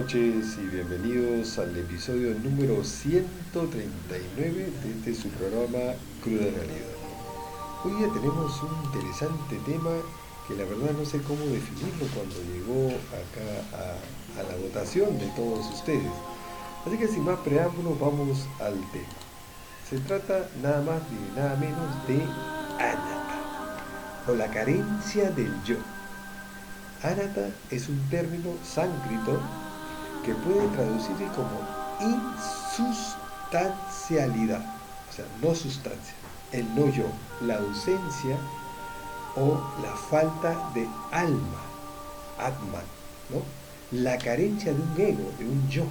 noches y bienvenidos al episodio número 139 de este su programa Cruda Realidad. Hoy día tenemos un interesante tema que la verdad no sé cómo definirlo cuando llegó acá a la votación de todos ustedes. Así que sin más preámbulos vamos al tema. Se trata nada más ni nada menos de Anata, o la carencia del yo. Anata es un término sánscrito que puede traducirse como insustancialidad, o sea, no sustancia, el no yo, la ausencia o la falta de alma, atman, ¿no? La carencia de un ego, de un yo.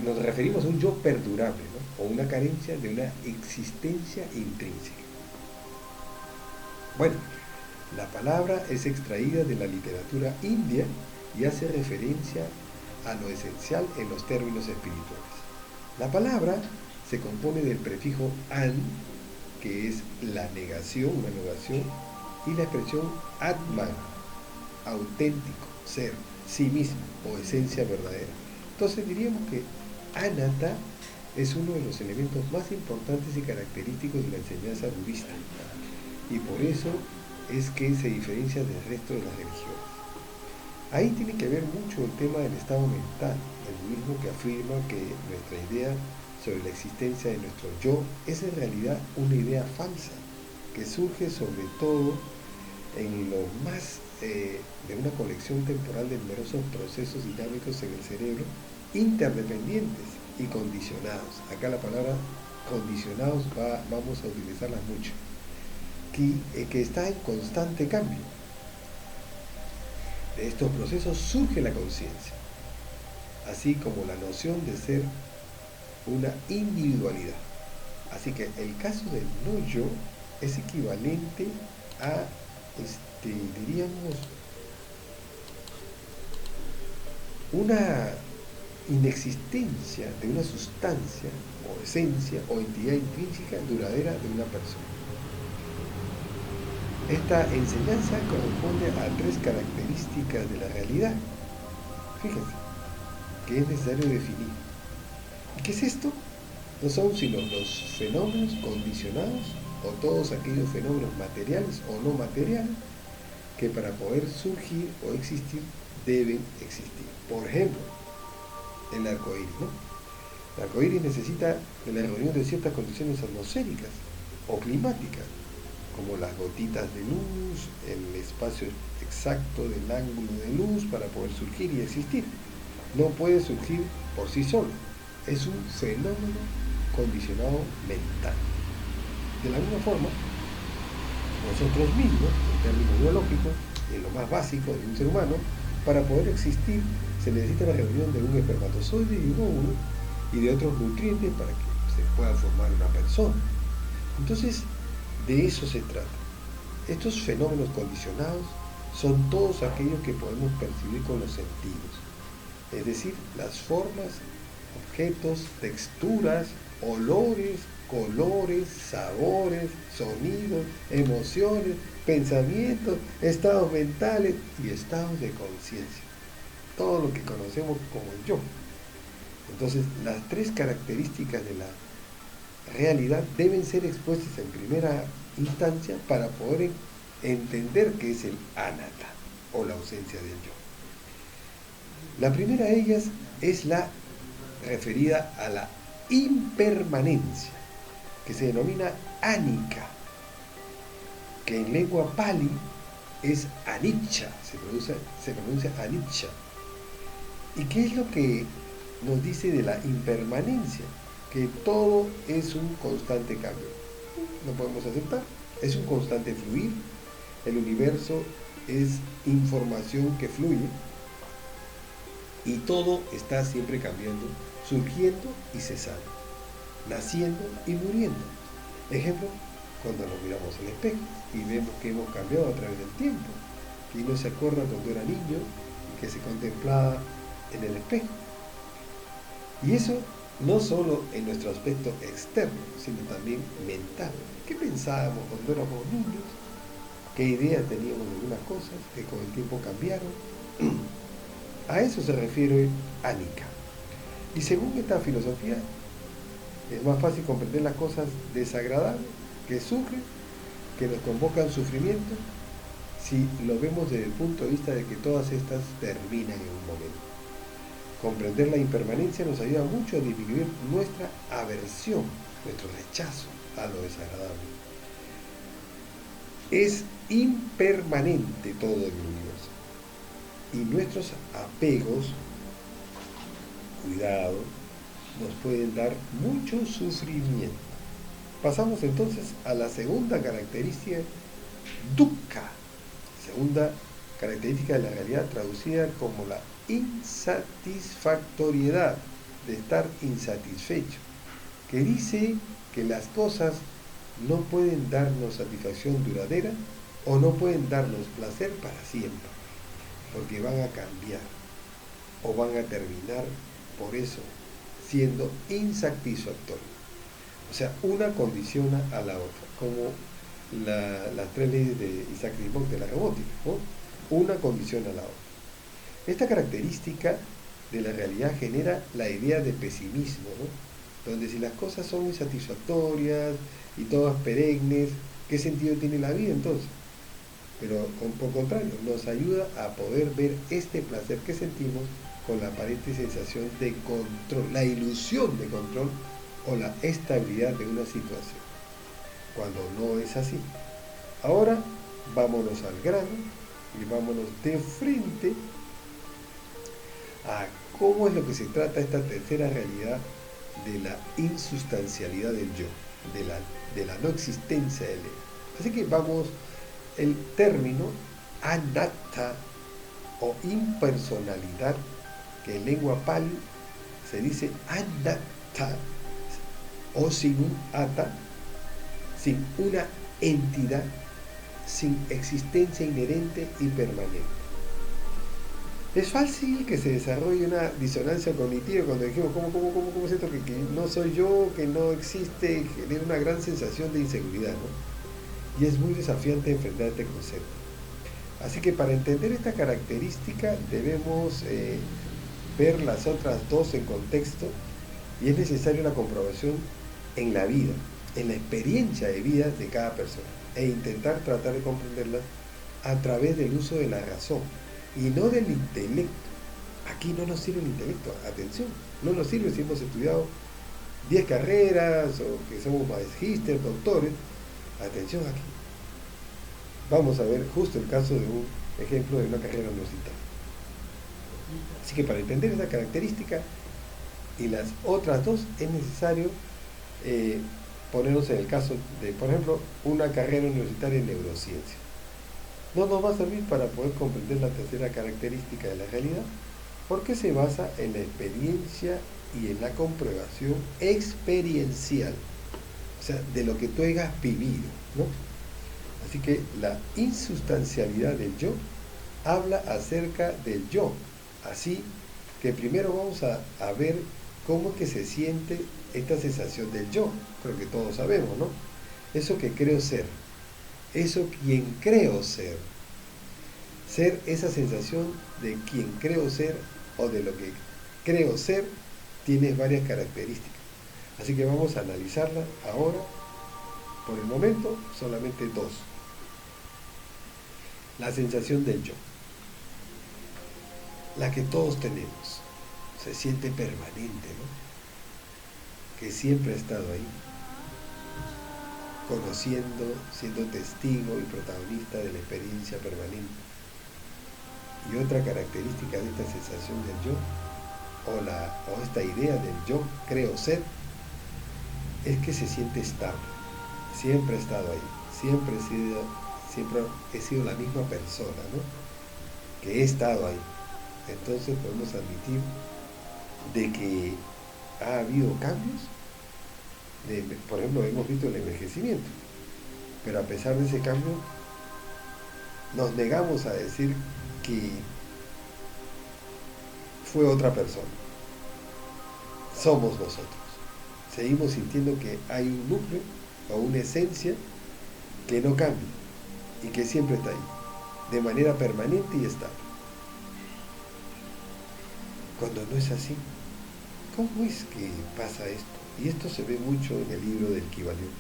Nos referimos a un yo perdurable, ¿no? O una carencia de una existencia intrínseca. Bueno, la palabra es extraída de la literatura india y hace referencia a lo esencial en los términos espirituales. La palabra se compone del prefijo an, que es la negación, una negación, y la expresión atman, auténtico, ser, sí mismo o esencia verdadera. Entonces diríamos que anata es uno de los elementos más importantes y característicos de la enseñanza budista, y por eso es que se diferencia del resto de las religiones. Ahí tiene que ver mucho el tema del estado mental, el budismo que afirma que nuestra idea sobre la existencia de nuestro yo es en realidad una idea falsa, que surge sobre todo en lo más de una colección temporal de numerosos procesos dinámicos en el cerebro, interdependientes y condicionados. Acá la palabra condicionados vamos a utilizarla mucho. Que está en constante cambio. De estos procesos surge la conciencia, así como la noción de ser una individualidad. Así que el caso del no yo es equivalente a, diríamos, una inexistencia de una sustancia o esencia o entidad intrínseca duradera de una persona. Esta enseñanza corresponde a tres características de la realidad. Fíjense, que es necesario definir. ¿Y qué es esto? No son sino los fenómenos condicionados o todos aquellos fenómenos materiales o no materiales que para poder surgir o existir deben existir. Por ejemplo, el arco iris, ¿no? El arco iris necesita de la reunión de ciertas condiciones atmosféricas o climáticas, como las gotitas de luz, el espacio exacto del ángulo de luz para poder surgir y existir. No puede surgir por sí solo, es un fenómeno condicionado mental. De la misma forma, nosotros mismos, en términos biológicos, en lo más básico de un ser humano, para poder existir se necesita la reunión de un espermatozoide y un óvulo y de otros nutrientes para que se pueda formar una persona. Entonces, de eso se trata. Estos fenómenos condicionados son todos aquellos que podemos percibir con los sentidos, es decir, las formas, objetos, texturas, olores, colores, sabores, sonidos, emociones, pensamientos, estados mentales y estados de conciencia. Todo lo que conocemos como el yo. Entonces, las tres características de la realidad deben ser expuestas en primera instancia para poder entender qué es el anatta o la ausencia del yo. La primera de ellas es la referida a la impermanencia, que se denomina anicca, que en lengua pali es anicca, se pronuncia anicca. ¿Y qué es lo que nos dice de la impermanencia? Que todo es un constante cambio. No podemos aceptar. Es un constante fluir. El universo es información que fluye y todo está siempre cambiando, surgiendo y cesando, naciendo y muriendo. Ejemplo, cuando nos miramos al espejo y vemos que hemos cambiado a través del tiempo. ¿Quién no se acuerda cuando era niño y que se contemplaba en el espejo? Y eso no solo en nuestro aspecto externo, sino también mental. ¿Qué pensábamos cuando éramos niños? ¿Qué ideas teníamos de algunas cosas que con el tiempo cambiaron? A eso se refiere Anicca. Y según esta filosofía, es más fácil comprender las cosas desagradables que surgen, que nos convocan sufrimiento, si lo vemos desde el punto de vista de que todas estas terminan en un momento. Comprender la impermanencia nos ayuda mucho a disminuir nuestra aversión, nuestro rechazo a lo desagradable. Es impermanente todo el universo. Y nuestros apegos, cuidado, nos pueden dar mucho sufrimiento. Pasamos entonces a la segunda característica, dukkha, segunda característica de la realidad traducida como la insatisfactoriedad, de estar insatisfecho, que dice que las cosas no pueden darnos satisfacción duradera o no pueden darnos placer para siempre, porque van a cambiar o van a terminar, por eso, siendo insatisfactorios. O sea, una condiciona a la otra, como las tres leyes de Isaac Newton de la robótica, ¿no? Una condiciona a la otra. Esta característica de la realidad genera la idea de pesimismo, ¿no? Donde si las cosas son insatisfactorias y todas perennes, ¿qué sentido tiene la vida entonces? Pero por contrario, nos ayuda a poder ver este placer que sentimos con la aparente sensación de control, la ilusión de control o la estabilidad de una situación, cuando no es así. Ahora vámonos al grano y vámonos de frente a cómo es lo que se trata esta tercera realidad de la insustancialidad del yo, de la no existencia del ego. Así que vamos, el término anatta o impersonalidad, que en lengua pali se dice anatta, o sin un ata, sin una entidad, sin existencia inherente y permanente. Es fácil que se desarrolle una disonancia cognitiva cuando dijimos, ¿cómo es esto? Que no soy yo, que no existe, genera una gran sensación de inseguridad, ¿no? Y es muy desafiante enfrentar este concepto. Así que para entender esta característica debemos ver las otras dos en contexto, y es necesaria la comprobación en la vida, en la experiencia de vida de cada persona, e intentar tratar de comprenderlas a través del uso de la razón y no del intelecto. Aquí no nos sirve el intelecto, atención, no nos sirve si hemos estudiado 10 carreras o que somos magíster, doctores. Atención aquí. Vamos a ver justo el caso de un ejemplo de una carrera universitaria. Así que para entender esa característica y las otras dos es necesario ponernos en el caso de, por ejemplo, una carrera universitaria en neurociencia. No nos va a servir para poder comprender la tercera característica de la realidad, porque se basa en la experiencia y en la comprobación experiencial, o sea, de lo que tú hayas vivido, ¿no? Así que la insustancialidad del yo habla acerca del yo. Así que primero vamos a ver cómo es que se siente esta sensación del yo. Creo que todos sabemos, ¿no? Eso que creo ser. Eso quien creo ser. Ser esa sensación de quien creo ser o de lo que creo ser tiene varias características. Así que vamos a analizarla ahora. Por el momento, solamente dos. La sensación del yo. La que todos tenemos. Se siente permanente, ¿no? Que siempre ha estado ahí. Conociendo, siendo testigo y protagonista de la experiencia permanente. Y otra característica de esta sensación del yo, o esta idea del yo creo ser, es que se siente estable. Siempre he estado ahí, siempre he sido la misma persona, ¿no? Que he estado ahí. Entonces podemos admitir de que ha habido cambios. Por ejemplo, hemos visto el envejecimiento, pero a pesar de ese cambio nos negamos a decir que fue otra persona. Somos nosotros. Seguimos sintiendo que hay un núcleo o una esencia que no cambia y que siempre está ahí, de manera permanente y estable. cuando no es así. ¿Cómo es que pasa esto? Y esto se ve mucho en el libro del Kybalión.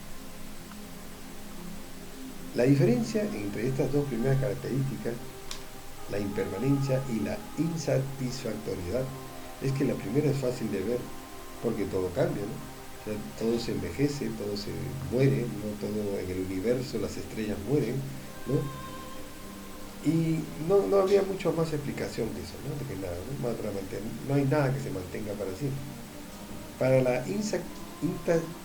La diferencia entre estas dos primeras características, la impermanencia y la insatisfactoriedad, es que la primera es fácil de ver porque todo cambia, ¿no? O sea, todo se envejece, todo se muere, ¿no? Todo en el universo, las estrellas mueren, ¿no? Y no había mucho más explicación que eso, ¿no? De que nada, ¿no? Más dramática. No hay nada que se mantenga para siempre. Para la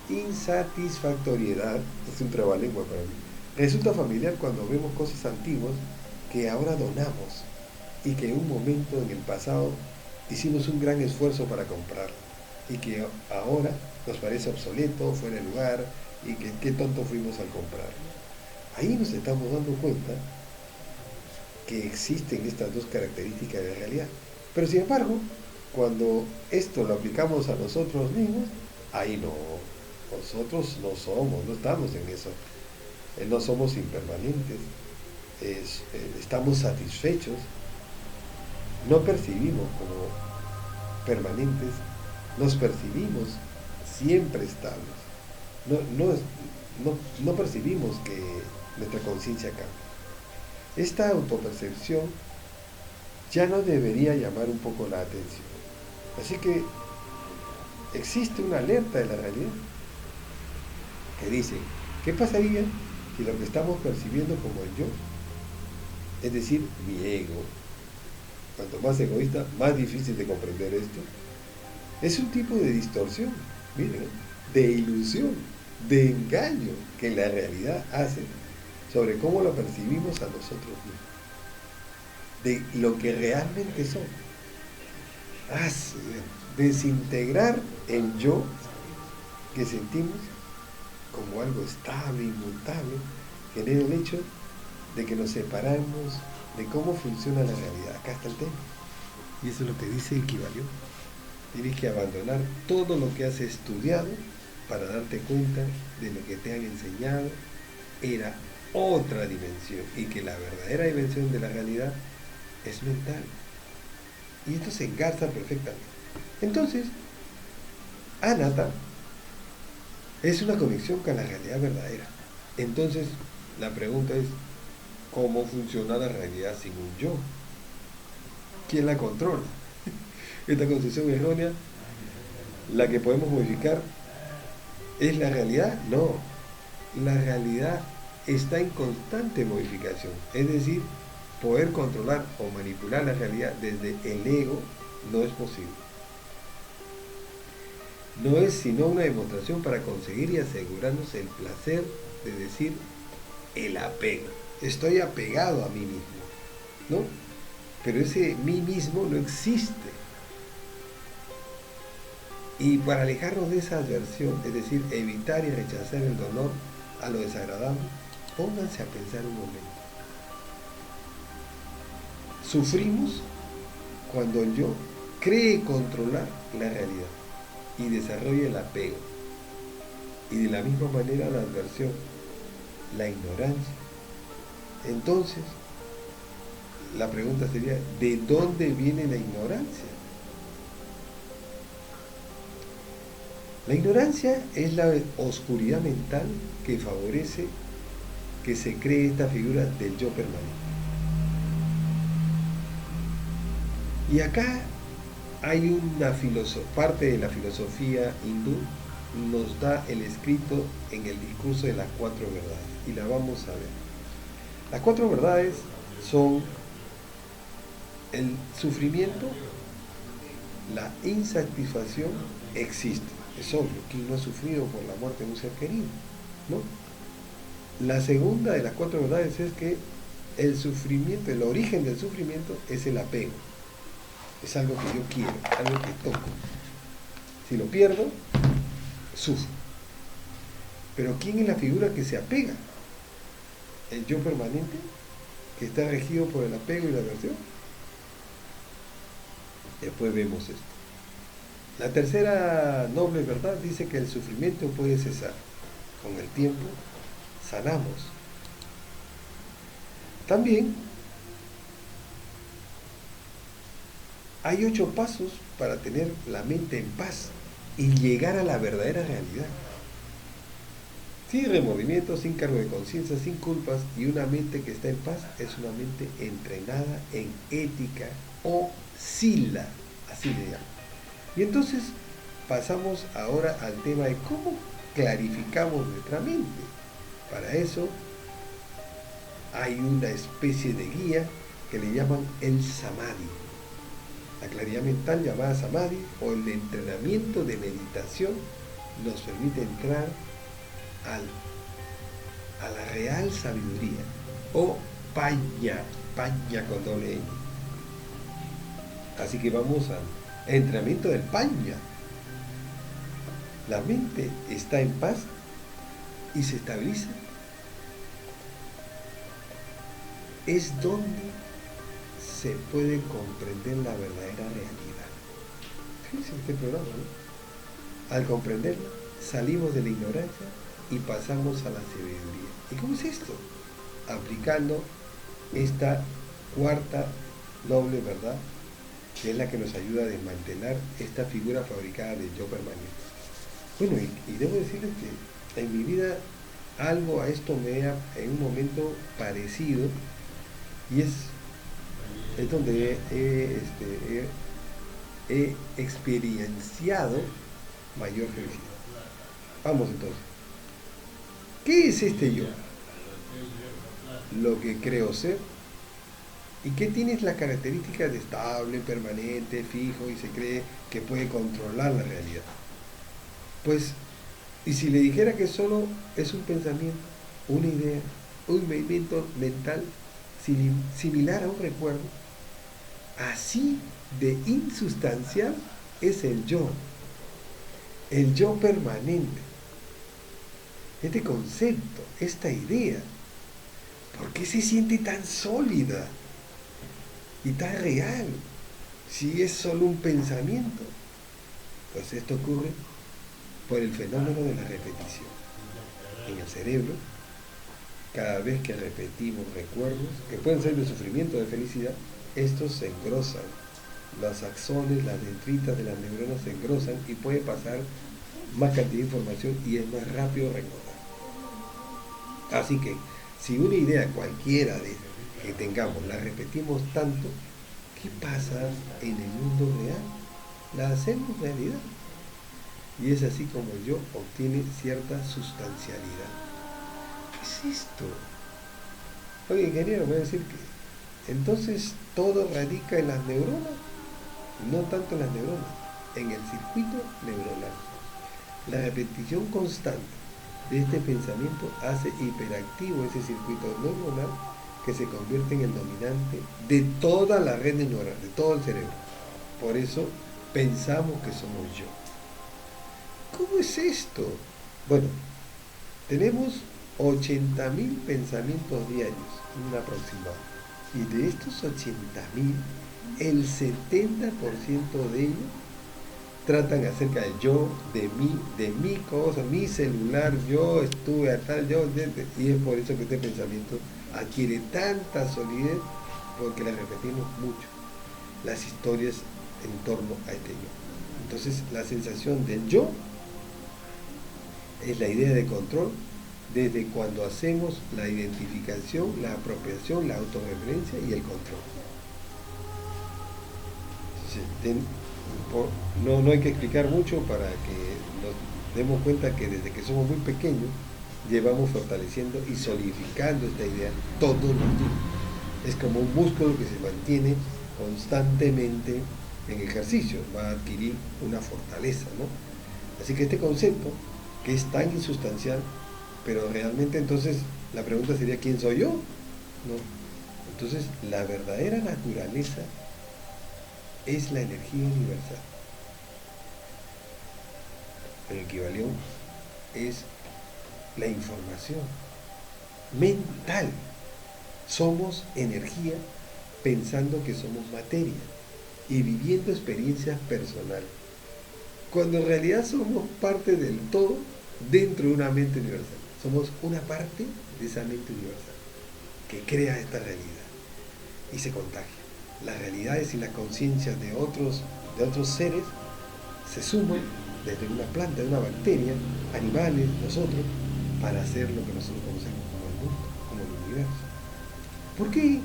insatisfactoriedad, es un trabalengua para mí, resulta familiar cuando vemos cosas antiguas que ahora donamos y que en un momento en el pasado hicimos un gran esfuerzo para comprar y que ahora nos parece obsoleto, fuera de lugar y que qué tonto fuimos al comprarlo. Ahí nos estamos dando cuenta que existen estas dos características de la realidad. Pero sin embargo, cuando esto lo aplicamos a nosotros mismos, ahí no, nosotros no estamos en eso. No somos impermanentes, estamos satisfechos, no percibimos como permanentes, nos percibimos siempre estables. No, no, no percibimos que nuestra conciencia cambie. Esta autopercepción ya no debería llamar un poco la atención. Así que existe una alerta de la realidad que dice, ¿qué pasaría si lo que estamos percibiendo como el yo, es decir, mi ego, cuanto más egoísta, más difícil de comprender esto, es un tipo de distorsión, miren, de ilusión, de engaño que la realidad hace sobre cómo lo percibimos a nosotros mismos, de lo que realmente somos. Desintegrar el yo que sentimos como algo estable, inmutable, genera el hecho de que nos separamos de cómo funciona la realidad. Acá está el tema. Y eso es lo que dice el Kybalión. Tienes que abandonar todo lo que has estudiado para darte cuenta de lo que te han enseñado era otra dimensión y que la verdadera dimensión de la realidad es mental. Y esto se engarza perfectamente. Entonces, Anatta es una conexión con la realidad verdadera. Entonces, la pregunta es, ¿cómo funciona la realidad sin un yo? ¿Quién la controla? Esta concepción errónea, la que podemos modificar, ¿es la realidad? No. La realidad está en constante modificación. Es decir, poder controlar o manipular la realidad desde el ego no es posible. No es sino una demostración para conseguir y asegurarnos el placer de decir el apego. Estoy apegado a mí mismo, ¿no? Pero ese mí mismo no existe. Y para alejarnos de esa adversión, es decir, evitar y rechazar el dolor a lo desagradable, pónganse a pensar un momento. Sufrimos cuando el yo cree controlar la realidad y desarrolla el apego. Y de la misma manera la adversión, la ignorancia. Entonces, la pregunta sería, ¿de dónde viene la ignorancia? La ignorancia es la oscuridad mental que favorece que se cree esta figura del yo permanente. Y acá hay una parte de la filosofía hindú nos da el escrito en el discurso de las 4 verdades y la vamos a ver. Las 4 verdades son el sufrimiento, la insatisfacción existe, es obvio, ¿quién no ha sufrido por la muerte de un ser querido? ¿No? La segunda de las 4 verdades es que el sufrimiento, el origen del sufrimiento es el apego. Es algo que yo quiero, algo que toco. Si lo pierdo, sufro. Pero ¿quién es la figura que se apega? ¿El yo permanente, que está regido por el apego y la aversión? Después vemos esto. La tercera noble verdad dice que el sufrimiento puede cesar. Con el tiempo, sanamos. También Hay 8 pasos para tener la mente en paz y llegar a la verdadera realidad. Sin remordimiento, sin cargo de conciencia, sin culpas, y una mente que está en paz es una mente entrenada en ética o sila, así le llaman. Y entonces pasamos ahora al tema de cómo clarificamos nuestra mente. Para eso hay una especie de guía que le llaman el samadhi. La claridad mental llamada samadhi o el entrenamiento de meditación nos permite entrar a la real sabiduría o paña con doble N. Así que vamos al entrenamiento del paña. La mente está en paz y se estabiliza. Es donde se puede comprender la verdadera realidad. Fíjense este programa, ¿no? Al comprenderlo, salimos de la ignorancia y pasamos a la sabiduría. ¿Y cómo es esto? Aplicando esta cuarta noble verdad, que es la que nos ayuda a desmantelar esta figura fabricada del yo permanente. Bueno, y debo decirles que en mi vida algo a esto me ha en un momento parecido, y es donde he experienciado mayor felicidad. Vamos entonces. ¿Qué es este yo? Lo que creo ser. ¿Y qué tiene la característica de estable, permanente, fijo y se cree que puede controlar la realidad? Pues, y si le dijera que solo es un pensamiento, una idea, un movimiento mental similar a un recuerdo, así de insustancial es el yo permanente. Este concepto, esta idea, ¿por qué se siente tan sólida y tan real si es solo un pensamiento? Pues esto ocurre por el fenómeno de la repetición. En el cerebro, cada vez que repetimos recuerdos, que pueden ser de sufrimiento o de felicidad, estos se engrosan. Los axones, las dendritas de las neuronas se engrosan y puede pasar más cantidad de información y es más rápido recordar. Así que, si una idea cualquiera que tengamos la repetimos tanto, ¿qué pasa en el mundo real? La hacemos realidad. Y es así como el yo obtiene cierta sustancialidad. ¿Qué es esto? Oye, ingeniero, me va a decir que entonces todo radica en las neuronas, no tanto en las neuronas, en el circuito neuronal. La repetición constante de este pensamiento hace hiperactivo ese circuito neuronal que se convierte en el dominante de toda la red neuronal, de todo el cerebro. Por eso pensamos que somos yo. ¿Cómo es esto? Bueno, tenemos 80.000 pensamientos diarios, un aproximado. Y de estos 80.000, el 70% de ellos tratan acerca de yo, de mi cosa, mi celular, yo estuve a tal, y es por eso que este pensamiento adquiere tanta solidez, porque la repetimos mucho, las historias en torno a este yo. Entonces, la sensación del yo es la idea de control desde cuando hacemos la identificación, la apropiación, la autorreferencia y el control. No hay que explicar mucho para que nos demos cuenta que desde que somos muy pequeños llevamos fortaleciendo y solidificando esta idea todos los días. Es como un músculo que se mantiene constantemente en ejercicio, va a adquirir una fortaleza, ¿no? Así que este concepto, que es tan insustancial, pero realmente entonces la pregunta sería ¿quién soy yo? ¿No? Entonces la verdadera naturaleza es la energía universal. El equivalión es la información mental. Somos energía pensando que somos materia y viviendo experiencias personales, cuando en realidad somos parte del todo dentro de una mente universal. Somos una parte de esa mente universal que crea esta realidad y se contagia. las realidades y las conciencias de otros seres se suman desde una planta, de una bacteria, animales, nosotros, para hacer lo que nosotros conocemos como el mundo, como el universo. ¿Por qué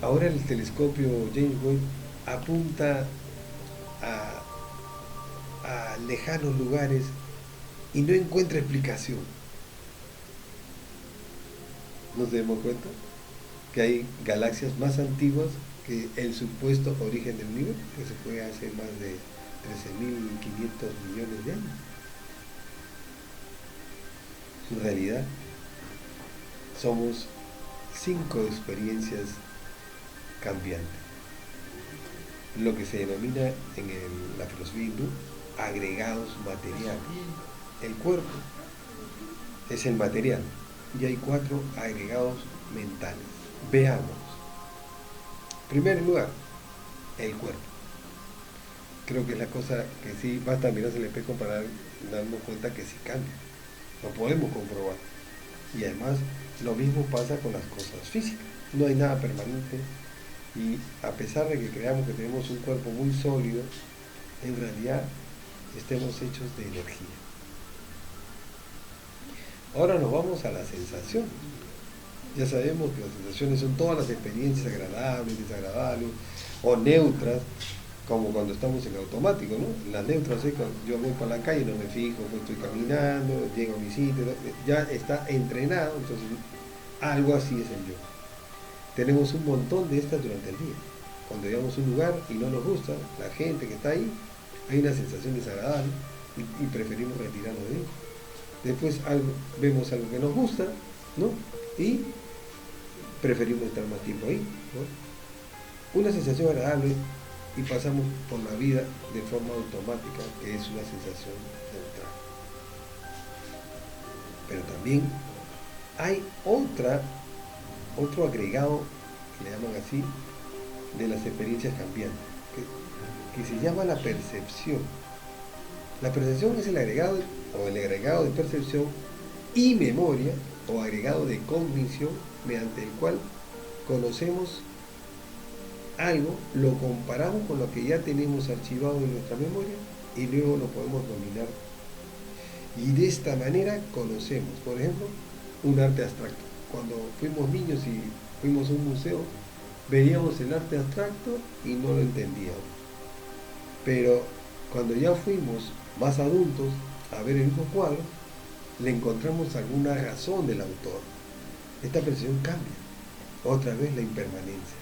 ahora el telescopio James Webb apunta a lejanos lugares y no encuentra explicación? ¿Nos damos cuenta que hay galaxias más antiguas que el supuesto origen del universo, que se fue hace más de 13.500 millones de años? En realidad, somos 5 experiencias cambiantes, lo que se denomina en la filosofía hindú agregados materiales. El cuerpo es el material y hay 4 agregados mentales. Veamos. En primer lugar, el cuerpo. Creo que es la cosa que sí basta mirarse el espejo para darnos cuenta que sí cambia. Lo podemos comprobar. Y además lo mismo pasa con las cosas físicas. No hay nada permanente y a pesar de que creamos que tenemos un cuerpo muy sólido, en realidad estemos hechos de energía. Ahora nos vamos a la sensación. Ya sabemos que las sensaciones son todas las experiencias agradables, desagradables o neutras, como cuando estamos en automático, ¿no? Las neutras es cuando yo voy por la calle, no me fijo, pues estoy caminando, llego a mi sitio, ya está entrenado, entonces algo así es el yo. Tenemos un montón de estas durante el día. Cuando llegamos a un lugar y no nos gusta la gente que está ahí, hay una sensación desagradable y preferimos retirarnos de ahí. Después vemos algo que nos gusta, ¿no? Y preferimos estar más tiempo ahí, ¿no? Una sensación agradable y pasamos por la vida de forma automática, que es una sensación neutral. Pero también hay otro agregado, que le llaman así, de las experiencias cambiantes, que se llama la percepción. La percepción es el agregado de percepción y memoria, o agregado de cognición, mediante el cual conocemos algo, lo comparamos con lo que ya tenemos archivado en nuestra memoria y luego lo podemos dominar. Y de esta manera conocemos, por ejemplo, un arte abstracto. Cuando fuimos niños y fuimos a un museo, veíamos el arte abstracto y no lo entendíamos. Pero cuando ya fuimos más adultos a ver el mismo cuadro, le encontramos alguna razón del autor. Esta percepción cambia. Otra vez la impermanencia.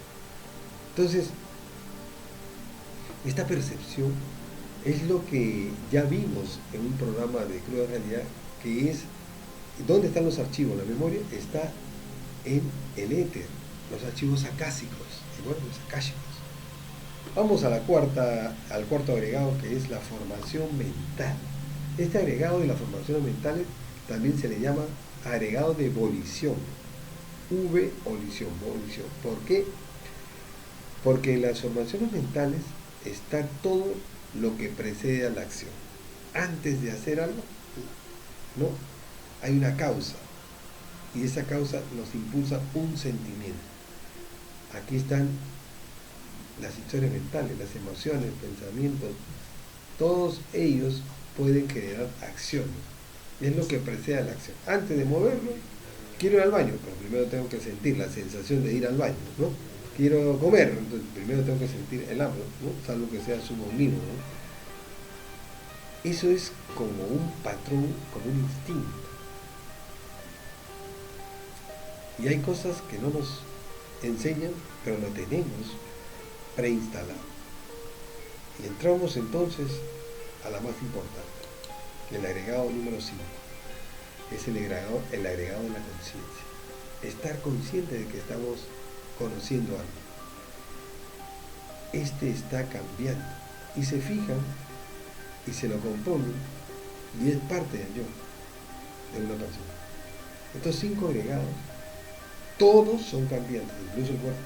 Entonces, esta percepción es lo que ya vimos en un programa de Cruda Realidad, que es, ¿dónde están los archivos? La memoria está en el éter, los archivos acásicos, igual los akáshicos. Vamos a al cuarto agregado, que es la formación mental. Este agregado de las formaciones mentales también se le llama agregado de volición. Volición. ¿Por qué? Porque en las formaciones mentales está todo lo que precede a la acción. Antes de hacer algo, ¿no? Hay una causa. Y esa causa nos impulsa un sentimiento. Aquí están las historias mentales, las emociones, pensamientos. Todos ellos pueden generar acciones. Es lo que precede a la acción. Antes de moverlo, quiero ir al baño, pero primero tengo que sentir la sensación de ir al baño, ¿no? Quiero comer, entonces primero tengo que sentir el hambre, ¿no? Salvo que sea subomnívodo, ¿no? Eso es como un patrón, como un instinto. Y hay cosas que no nos enseñan, pero lo tenemos preinstalado. Y entramos entonces a la más importante, el agregado número 5. Es el agregado de la conciencia. Estar consciente de que estamos conociendo algo. Este está cambiando. Y se fijan y se lo componen y es parte del yo de una persona. Estos 5 agregados, todos son cambiantes, incluso el cuerpo.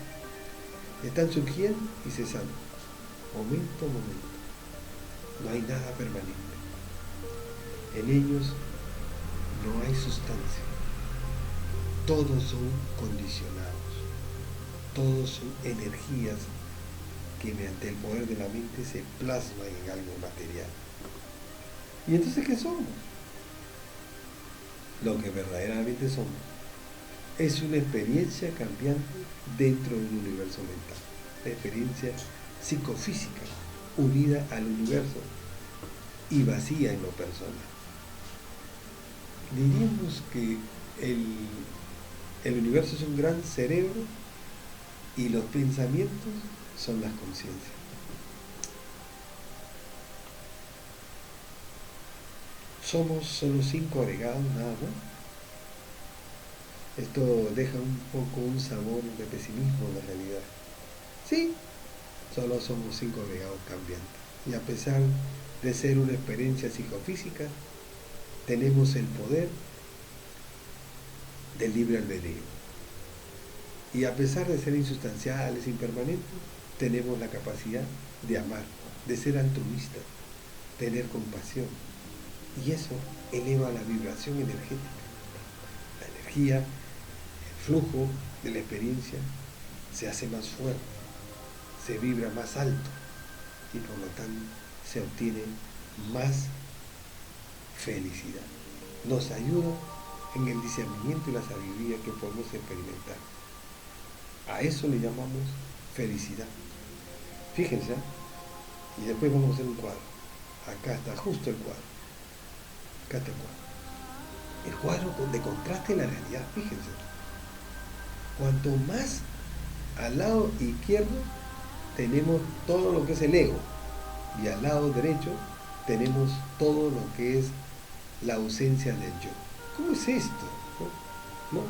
Están surgiendo y cesando, momento a momento. No hay nada permanente. En ellos no hay sustancia. Todos son condicionados. Todos son energías que mediante el poder de la mente se plasman en algo material. ¿Y entonces qué somos? Lo que verdaderamente somos es una experiencia cambiante dentro de un universo mental. La experiencia psicofísica unida al universo y vacía en lo personal. Diríamos que el universo es un gran cerebro y los pensamientos son las conciencias. Somos solo 5 agregados nada más. Esto deja un poco un sabor de pesimismo en la realidad. Sí, solo somos 5 agregados cambiantes. Y a pesar de ser una experiencia psicofísica, tenemos el poder del libre albedrío. Y a pesar de ser insustanciales, impermanentes, tenemos la capacidad de amar, de ser altruistas, tener compasión. Y eso eleva la vibración energética. La energía, el flujo de la experiencia se hace más fuerte, se vibra más alto y por lo tanto se obtiene más felicidad. Nos ayuda en el discernimiento y la sabiduría que podemos experimentar. A eso le llamamos felicidad. Fíjense, y después vamos a hacer un cuadro. Acá está justo el cuadro. Acá está el cuadro. El cuadro de contraste en la realidad, fíjense. Cuanto más al lado izquierdo tenemos todo lo que es el ego y al lado derecho tenemos todo lo que es la ausencia del yo. ¿Cómo es esto? ¿No?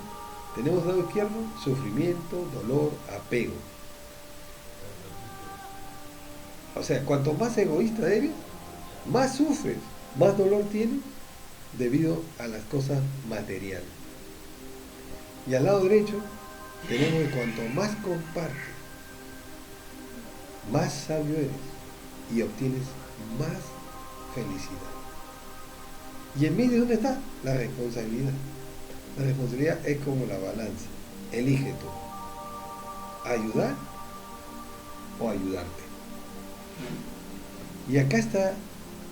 Tenemos al lado izquierdo sufrimiento, dolor, apego. O sea, cuanto más egoísta eres, más sufres, más dolor tienes debido a las cosas materiales. Y al lado derecho tenemos que cuanto más compartes, más sabio eres y obtienes más felicidad. ¿Y en medio dónde está? La responsabilidad. La responsabilidad es como la balanza. Elige tú. ¿Ayudar o ayudarte? Y acá está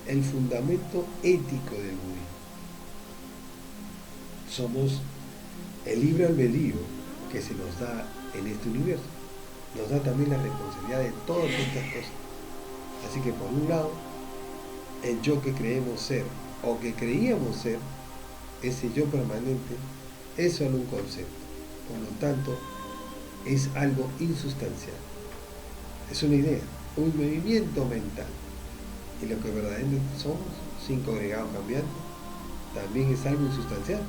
el fundamento ético del budismo. Somos el libre albedrío que se nos da en este universo. Nos da también la responsabilidad de todas estas cosas. Así que por un lado, el yo que creemos ser o que creíamos ser, ese yo permanente, es solo un concepto. Por lo tanto, es algo insustancial. Es una idea, un movimiento mental. Y lo que verdaderamente somos, 5 agregados cambiantes, también es algo insustancial,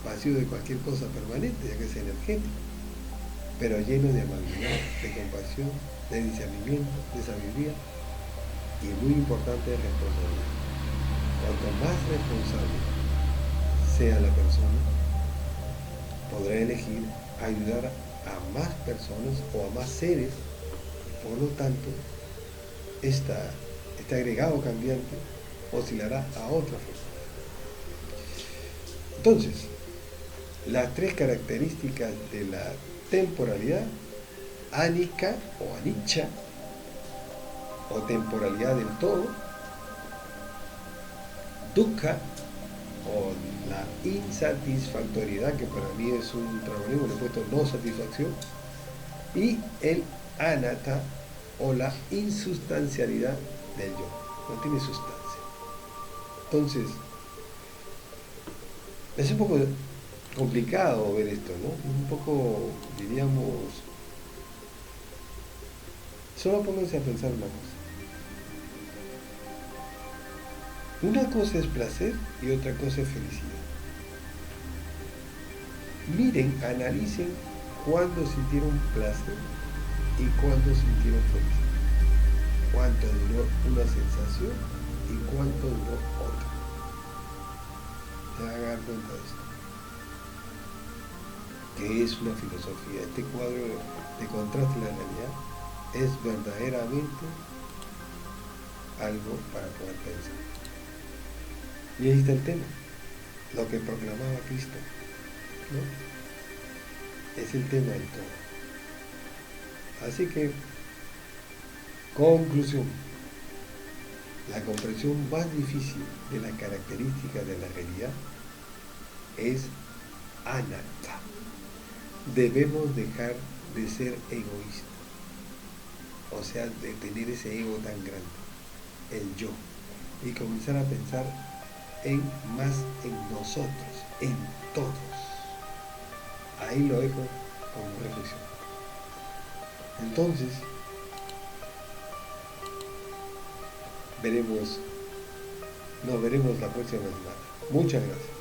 vacío de cualquier cosa permanente, ya que es energético, pero lleno de amabilidad, de compasión, de discernimiento, de sabiduría y muy importante de responsabilidad. Cuanto más responsable sea la persona, podrá elegir ayudar a más personas o a más seres, y por lo tanto, este agregado cambiante oscilará a otra forma. Entonces, las 3 características de la temporalidad, anicca o anicca, o temporalidad del todo, dukkha, o la insatisfactoriedad, que para mí es un trabalenguas, le he puesto no satisfacción, y el anatta, o la insustancialidad del yo, no tiene sustancia. Entonces, es un poco complicado ver esto, ¿no? Un poco, diríamos, solo pónganse a pensar una cosa. Una cosa es placer y otra cosa es felicidad. Miren, analicen cuándo sintieron placer y cuándo sintieron felicidad. Cuánto duró una sensación y cuánto duró otra. Se van a dar cuenta de esto. Que es una filosofía. Este cuadro de contraste en la realidad es verdaderamente algo para poder pensar. Y ahí está el tema, lo que proclamaba Cristo, ¿no? Es el tema del todo. Así que, conclusión, la comprensión más difícil de la característica de la realidad es anatta. Debemos dejar de ser egoístas, o sea, de tener ese ego tan grande, el yo, y comenzar a pensar más en nosotros, en todos. Ahí lo dejo como reflexión. Entonces, nos veremos la próxima semana. Muchas gracias.